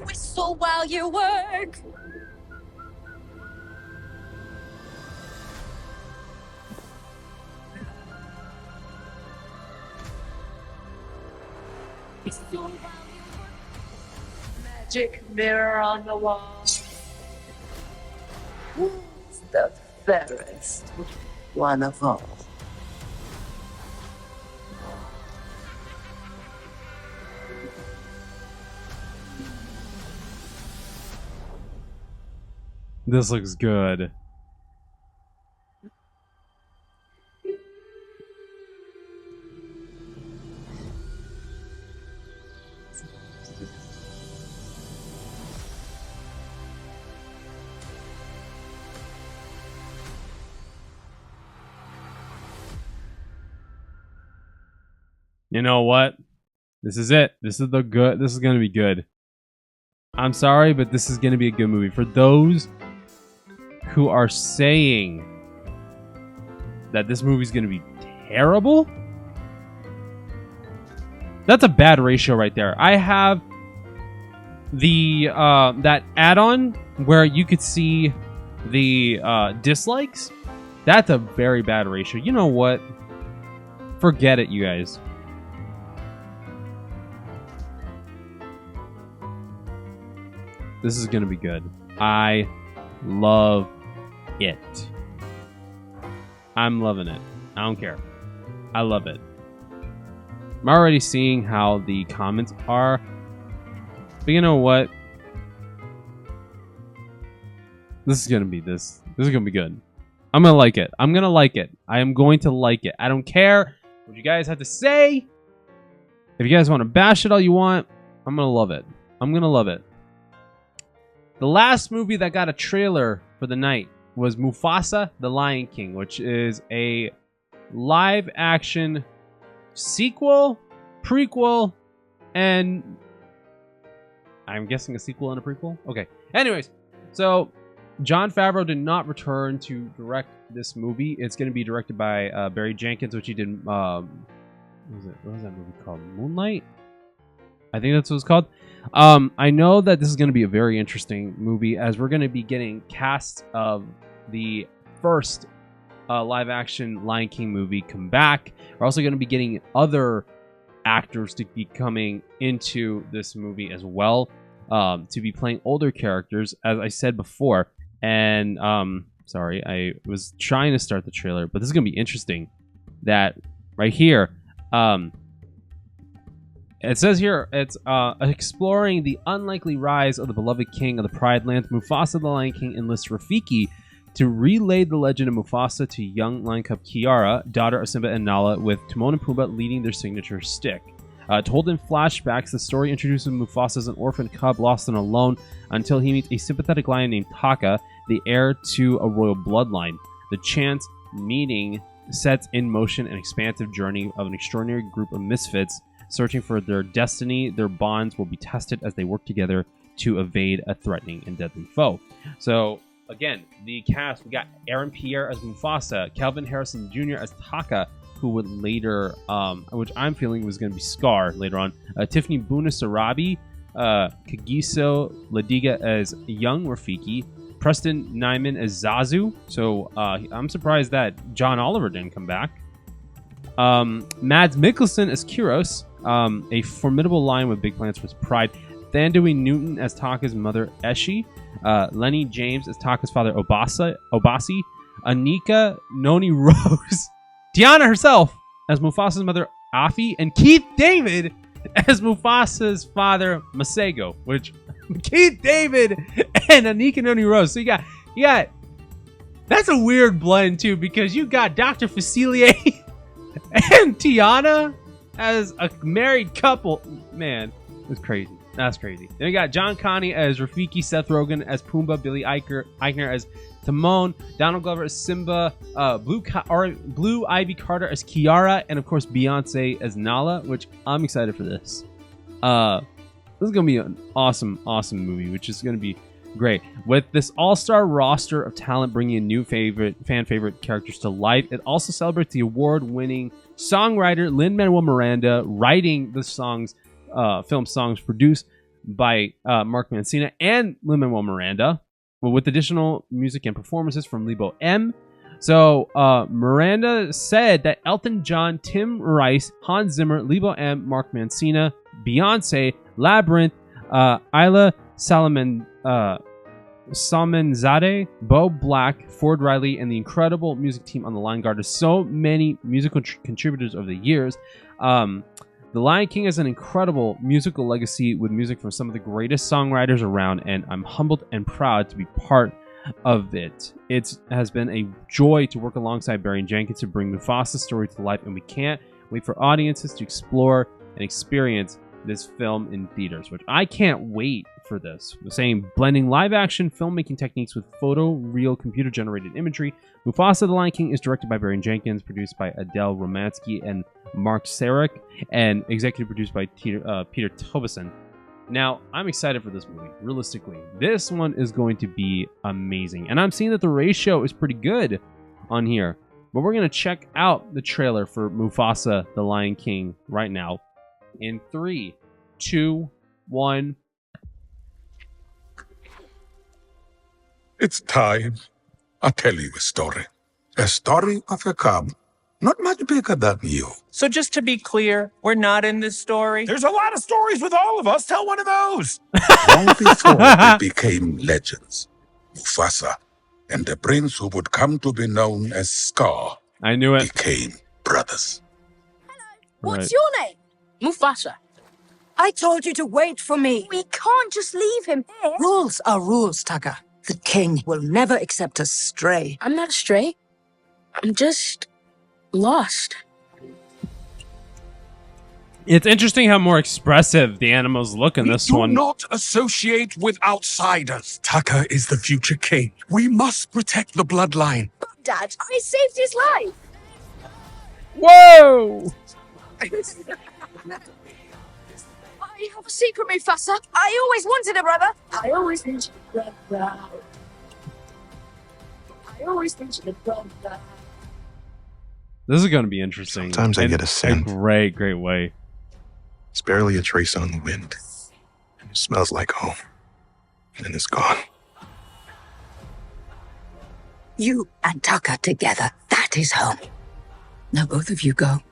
whistle while you work. Magic mirror on the wall. Who's the fairest one of all? This looks good. You know what? This is it. This is going to be good. I'm sorry, but this is going to be a good movie. For those who are saying that this movie is going to be terrible, that's a bad ratio right there. I have the that add-on where you could see the dislikes. That's a very bad ratio. You know what? Forget it, you guys. This is going to be good. I love it. I'm loving it. I don't care. I love it. I'm already seeing how the comments are. But you know what? This is going to be this. This is going to be good. I'm going to like it. I'm going to like it. I am going to like it. I don't care what you guys have to say. If you guys want to bash it all you want, I'm going to love it. I'm going to love it. The last movie that got a trailer for the night was Mufasa, the Lion King, which is a live-action sequel, prequel, and I'm guessing a sequel and a prequel? Okay. Anyways, so Jon Favreau did not return to direct this movie. It's going to be directed by Barry Jenkins, which he did... what was that movie called? Moonlight? I think that's what it's called. I know that this is going to be a very interesting movie, as we're going to be getting casts of the first live-action Lion King movie come back. We're also going to be getting other actors to be coming into this movie as well, to be playing older characters, as I said before. And sorry, I was trying to start the trailer, but this is going to be interesting. That right here. It says here, it's exploring the unlikely rise of the beloved king of the Pride Lands. Mufasa the Lion King enlists Rafiki to relay the legend of Mufasa to young lion cub Kiara, daughter of Simba and Nala, with Timon and Pumbaa leading their signature stick. Told in flashbacks, the story introduces Mufasa as an orphan cub lost and alone until he meets a sympathetic lion named Taka, the heir to a royal bloodline. The chance meeting sets in motion an expansive journey of an extraordinary group of misfits searching for their destiny. Their bonds will be tested as they work together to evade a threatening and deadly foe. So, again, the cast, we got Aaron Pierre as Mufasa, Calvin Harrison Jr. as Taka, who would later, which I'm feeling was going to be Scar later on, Tiffany Bunasarabi, Kagiso Ladiga as young Rafiki, Preston Nyman as Zazu. So, I'm surprised that John Oliver didn't come back. Mads Mikkelsen as Kyros, A formidable lion with big plans for his pride. Thandui Newton as Taka's mother, Eshi. Lenny James as Taka's father, Obasi. Anika Noni Rose. Tiana herself as Mufasa's mother, Afi. And Keith David as Mufasa's father, Masego. Which, Keith David and Anika Noni Rose. So you got, that's a weird blend too, because you got Dr. Facilier and Tiana as a married couple. Man, it's crazy. That's crazy. Then we got John Connie as Rafiki, Seth Rogen as Pumbaa, Billy Eichner as Timon, Donald Glover as Simba, Blue Ivy Carter as Kiara, and of course Beyonce as Nala, which I'm excited for this. This is going to be an awesome, awesome movie, which is going to be great. With this all-star roster of talent bringing in new fan favorite characters to life, it also celebrates the award-winning songwriter Lin-Manuel Miranda writing the songs, film songs produced by Mark Mancina and Lin-Manuel Miranda, with additional music and performances from Lebo M. So Miranda said that Elton John, Tim Rice, Hans Zimmer, Lebo M, Mark Mancina, Beyonce, Labyrinth, Isla Salmanzadeh, Bo Black, Ford Riley, and the incredible music team on the Lion Guard. There's so many musical contributors over the years. The Lion King has an incredible musical legacy with music from some of the greatest songwriters around, and I'm humbled and proud to be part of it. It has been a joy to work alongside Barry Jenkins to bring Mufasa's story to life, and we can't wait for audiences to explore and experience this film in theaters, which I can't wait for this. The same blending live action filmmaking techniques with photo-real computer-generated imagery. Mufasa the Lion King is directed by Barry Jenkins, produced by Adele Romansky and Mark Sarek, and executive produced by Peter Tobeson. Now, I'm excited for this movie. Realistically, this one is going to be amazing, and I'm seeing that the ratio is pretty good on here. But we're going to check out the trailer for Mufasa the Lion King right now. In 3, 2, 1. It's time. I'll tell you a story. A story of a cub, not much bigger than you. So just to be clear, we're not in this story? There's a lot of stories with all of us. Tell one of those. Long before they became legends, Mufasa and the prince who would come to be known as Scar I knew it. became brothers. What's your name? Mufasa. I told you to wait for me. We can't just leave him here. Rules are rules, Taka. The king will never accept a stray. I'm not stray. I'm just lost. It's interesting how more expressive the animals look in this one. Do not associate with outsiders. Taka is the future king. We must protect the bloodline. But, Dad, I saved his life. Whoa! I have a secret, Mufasa. I always wanted a brother. I always wanted a brother. I always wanted a brother. This is going to be interesting. Sometimes I In get a scent. great way. It's barely a trace on the wind. And it smells like home. And then it's gone. You and Taka together, that is home. Now both of you go.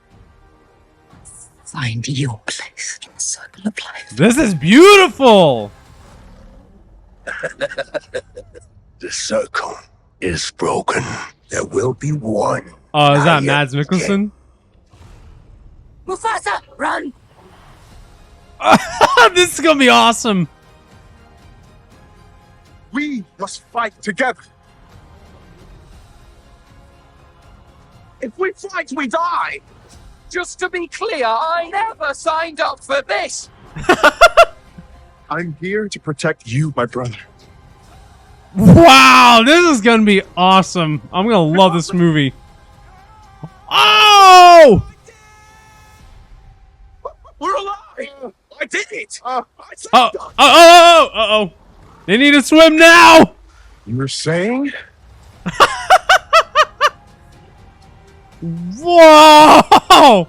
Find your place in the circle of life. This is beautiful! The circle is broken. There will be one. Oh, is that Not Mads yet. Mikkelsen? Mufasa, run! This is going to be awesome! We must fight together. If we fight, we die. Just to be clear, I never signed up for this. I'm here to protect you, my brother. Wow, this is going to be awesome. I'm going to love this movie. Oh! We're alive. I did it. Oh. They need to swim now. You're saying? Whoa!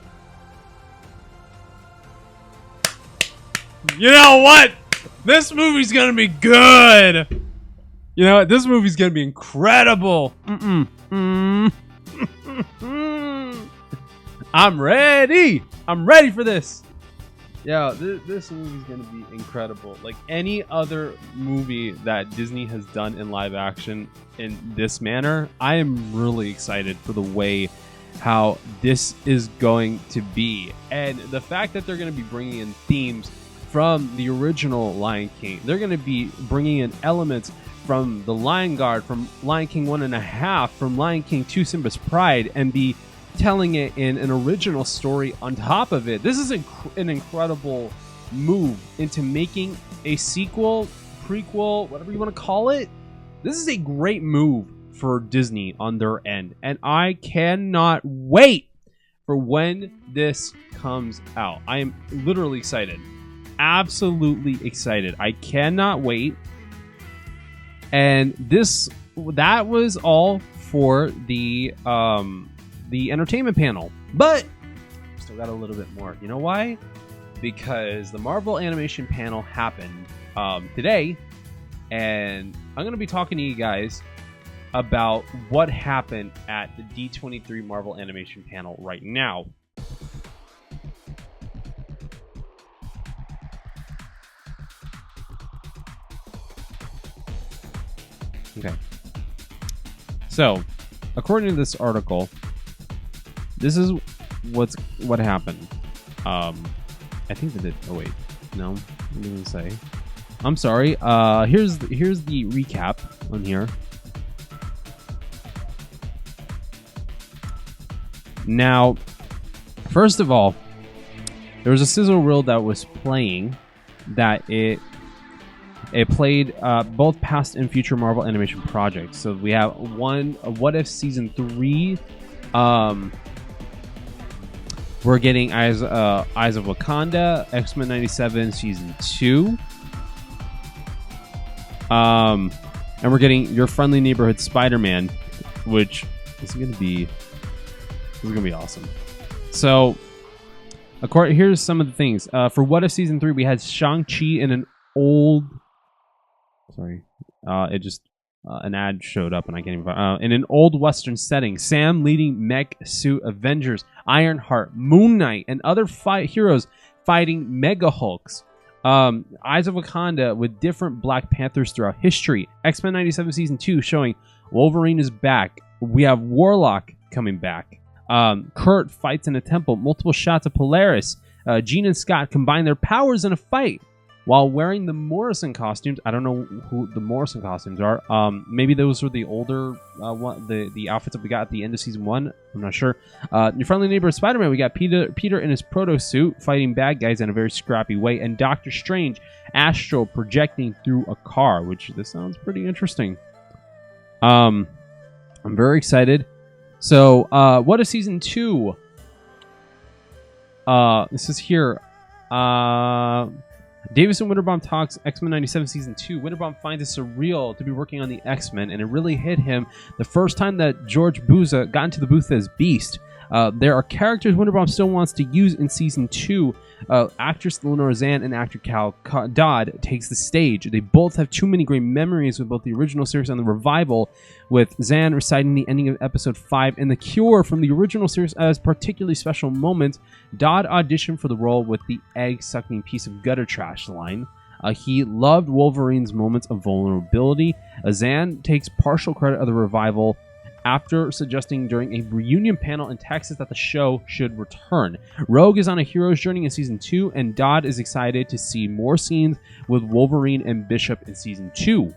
You know what? This movie's gonna be good. You know what? This movie's gonna be incredible. I'm ready. I'm ready for this. Yeah, this movie is going to be incredible. Like any other movie that Disney has done in live action in this manner, I am really excited for the way how this is going to be. And the fact that they're going to be bringing in themes from the original Lion King. They're going to be bringing in elements from the Lion Guard, from Lion King 1.5, from Lion King 2 Simba's Pride, and be telling it in an original story on top of it. This is an incredible move into making a sequel, prequel, whatever you want to call it. This is a great move for Disney on their end, and I cannot wait for when this comes out. I am literally excited. Absolutely excited. I cannot wait. And that was all for the entertainment panel, but still got a little bit more. You know why? Because the Marvel Animation panel happened today, and I'm going to be talking to you guys about what happened at the D23 Marvel Animation panel right now. Okay. So, according to this article, this is what happened. I think they did. Oh wait, no, what did it say? I'm sorry. Here's the recap on here. Now, first of all, there was a sizzle reel that was playing that it played both past and future Marvel animation projects. So we have What If Season 3. We're getting Eyes of Wakanda, X-Men 97 Season 2. And we're getting Your Friendly Neighborhood Spider-Man, which is going to be awesome. So, here's some of the things. For What If Season 3, we had Shang-Chi in an old... Sorry. An ad showed up and I can't even find in an old Western setting. Sam leading mech suit Avengers, Ironheart, Moon Knight, and other heroes fighting Mega Hulks. Eyes of Wakanda with different Black Panthers throughout history. X-Men 97 Season 2 showing Wolverine is back. We have Warlock coming back. Kurt fights in a temple. Multiple shots of Polaris. Jean and Scott combine their powers in a fight while wearing the Morrison costumes. I don't know who the Morrison costumes are. Maybe those were the older the outfits that we got at the end of Season 1. I'm not sure. Your Friendly Neighbor Spider-Man, we got Peter in his proto suit fighting bad guys in a very scrappy way, and Doctor Strange astral projecting through a car, which this sounds pretty interesting. I'm very excited. So, what is Season 2? This is here. Davis and Winterbaum talks X-Men 97 Season 2. Winterbaum finds it surreal to be working on the X-Men, and it really hit him the first time that George Buza got into the booth as Beast. There are characters Winterbaum still wants to use in Season 2. Actress Lenore Zan and actor Cal Dodd takes the stage. They both have too many great memories with both the original series and the revival, with Zan reciting the ending of Episode 5 and the cure from the original series as particularly special moments. Dodd auditioned for the role with the egg-sucking piece of gutter trash line. He loved Wolverine's moments of vulnerability. Zan takes partial credit of the revival after suggesting during a reunion panel in Texas that the show should return. Rogue is on a hero's journey in Season 2, and Dodd is excited to see more scenes with Wolverine and Bishop in Season 2.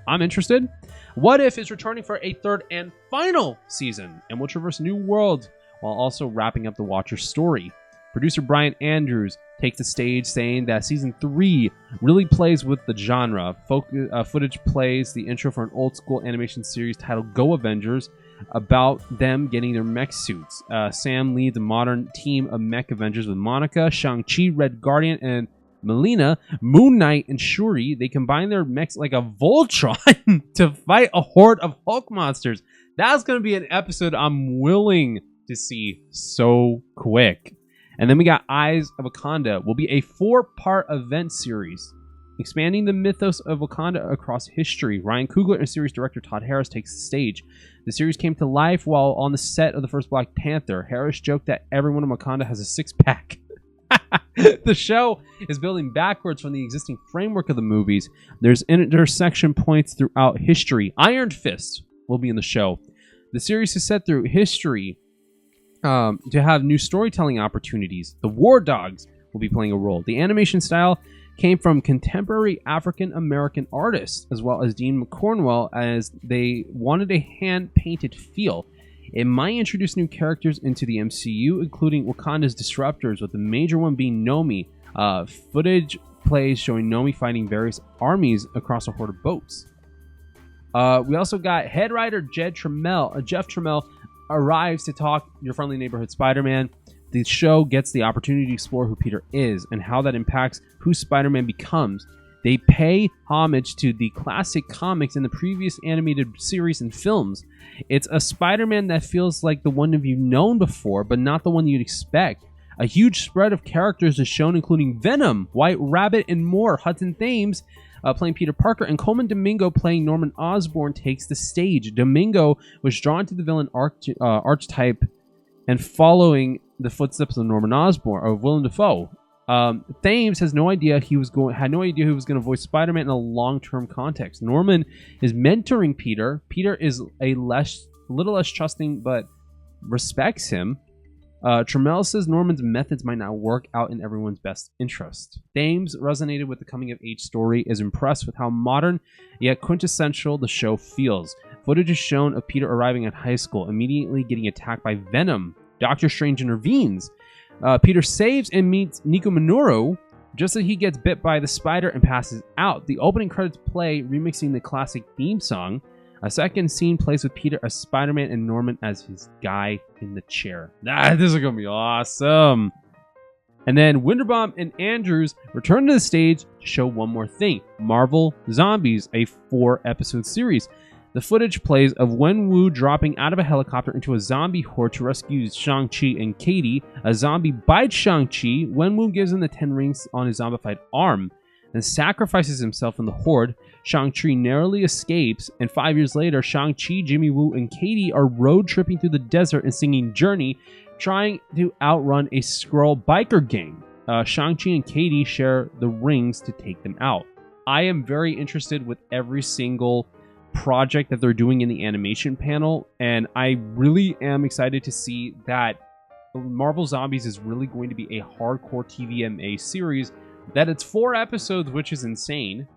I'm interested. What If is returning for a third and final season, and will traverse new worlds while also wrapping up the Watcher's story. Producer Brian Andrews takes the stage, saying that Season 3 really plays with the genre. Footage plays the intro for an old-school animation series titled Go Avengers, about them getting their mech suits. Sam leads a modern team of mech Avengers with Monica, Shang-Chi, Red Guardian, and Melina. Moon Knight and Shuri, they combine their mechs like a Voltron to fight a horde of Hulk monsters. That's going to be an episode I'm willing to see so quick. And then we got Eyes of Wakanda, will be a 4-part event series, expanding the mythos of Wakanda across history. Ryan Coogler and series director Todd Harris takes the stage. The series came to life while on the set of the first Black Panther. Harris joked that everyone in Wakanda has a six-pack. The show is building backwards from the existing framework of the movies. There's intersection points throughout history. Iron Fist will be in the show. The series is set through history to have new storytelling opportunities. The War Dogs will be playing a role. The animation style came from contemporary African-American artists, as well as Dean McCornwell, as they wanted a hand-painted feel. It might introduce new characters into the MCU, including Wakanda's disruptors, with the major one being Nomi. Footage plays showing Nomi fighting various armies across a horde of boats. We also got head writer Jeff Trammell arrives to talk Your Friendly Neighborhood Spider-Man. The show gets the opportunity to explore who Peter is and how that impacts who Spider-Man becomes. They pay homage to the classic comics and the previous animated series and films. It's a Spider-Man that feels like the one you've known before, but not the one you'd expect. A huge spread of characters is shown, including Venom, White Rabbit, and more. Hudson Thames playing Peter Parker, and Coleman Domingo playing Norman Osborn takes the stage. Domingo was drawn to the villain archetype and following the footsteps of Norman Osborn or Willem Dafoe. Thames has no idea he was going to voice Spider-Man in a long-term context. Norman is mentoring Peter. Peter is a little less trusting, but respects him. Trammell says Norman's methods might not work out in everyone's best interest. Thames resonated with the coming-of-age story, is impressed with how modern yet quintessential the show feels. Footage is shown of Peter arriving at high school, immediately getting attacked by Venom. Doctor Strange intervenes. Peter saves and meets Nico Minoru just as he gets bit by the spider and passes out. The opening credits play, remixing the classic theme song. A second scene plays with Peter as Spider-Man and Norman as his guy in the chair. This is going to be awesome. And then Winterbomb and Andrews return to the stage to show one more thing. Marvel Zombies, a 4-episode series. The footage plays of Wenwu dropping out of a helicopter into a zombie horde to rescue Shang-Chi and Katie. A zombie bites Shang-Chi. Wenwu gives him the 10 rings on his zombified arm and sacrifices himself in the horde. Shang-Chi narrowly escapes, and 5 years later, Shang-Chi, Jimmy Woo, and Katie are road tripping through the desert and singing Journey, trying to outrun a Skrull biker gang. Shang-Chi and Katie share the rings to take them out. I am very interested with every single project that they're doing in the animation panel, and I really am excited to see that Marvel Zombies is really going to be a hardcore TVMA series, that it's 4 episodes, which is insane.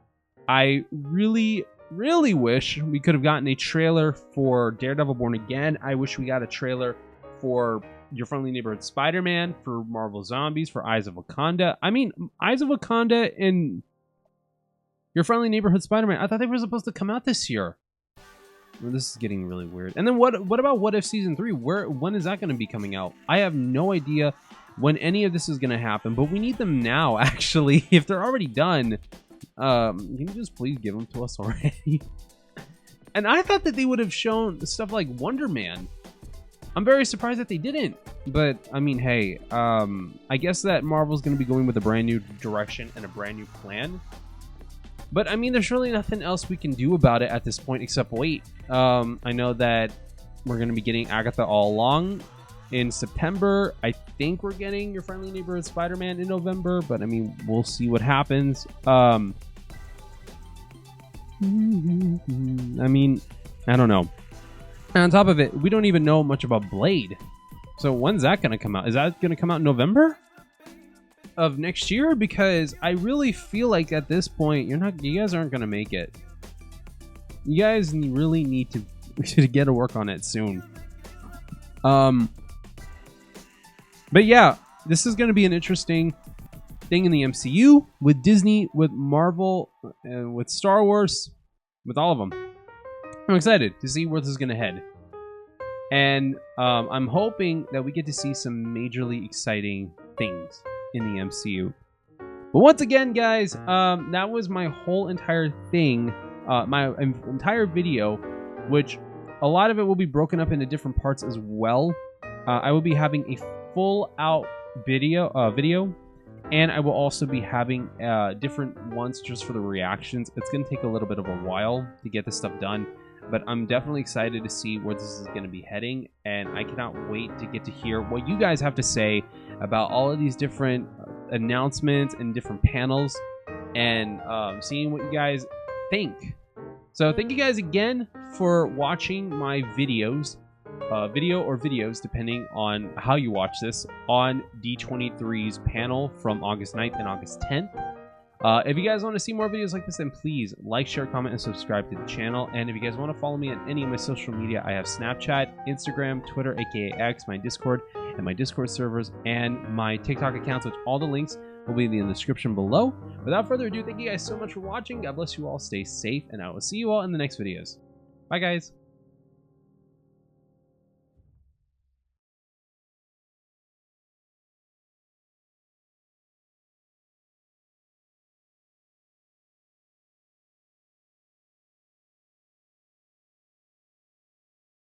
I really wish we could have gotten a trailer for Daredevil Born Again. I wish we got a trailer for Your Friendly Neighborhood Spider-Man, for Marvel Zombies, for Eyes of Wakanda. I mean, Eyes of Wakanda and Your Friendly Neighborhood Spider-Man, I thought they were supposed to come out this year. Well, this is getting really weird. And then what about What If Season 3? When is that going to be coming out? I have no idea when any of this is going to happen, but we need them now, actually. If they're already done, can you just please give them to us already? And I thought that they would have shown stuff like Wonder Man. I'm very surprised that they didn't. But, I mean, hey, I guess that Marvel's going to be going with a brand new direction and a brand new plan. But, I mean, there's really nothing else we can do about it at this point except wait. I know that we're going to be getting Agatha all along in September. I think we're getting Your Friendly Neighborhood Spider-Man in November, but, I mean, we'll see what happens. I mean, I don't know. And on top of it, we don't even know much about Blade. So when's that going to come out? Is that going to come out in November of next year? Because I really feel like at this point, you guys aren't going to make it. You guys really need to get to work on it soon. But yeah, this is going to be an interesting thing in the MCU with Disney, with Marvel, with Star Wars, with all of them. I'm excited to see where this is going to head. And I'm hoping that we get to see some majorly exciting things in the MCU. But once again, guys, that was my whole entire thing, my entire video, which a lot of it will be broken up into different parts as well. I will be having a full out video, and I will also be having different ones just for the reactions. It's going to take a little bit of a while to get this stuff done, but I'm definitely excited to see where this is going to be heading, and I cannot wait to get to hear what you guys have to say about all of these different announcements and different panels, and seeing what you guys think. So thank you guys again for watching my videos, video or videos, depending on how you watch this, on D23's panel from August 9th and August 10th. If you guys want to see more videos like this, then please like, share, comment, and subscribe to the channel. And if you guys want to follow me on any of my social media, I have Snapchat, Instagram, Twitter, aka X, my Discord, and my Discord servers, and my TikTok accounts, which all the links will be in the description below. Without further ado, thank you guys so much for watching. God bless you all. Stay safe, and I will see you all in the next videos. Bye, guys.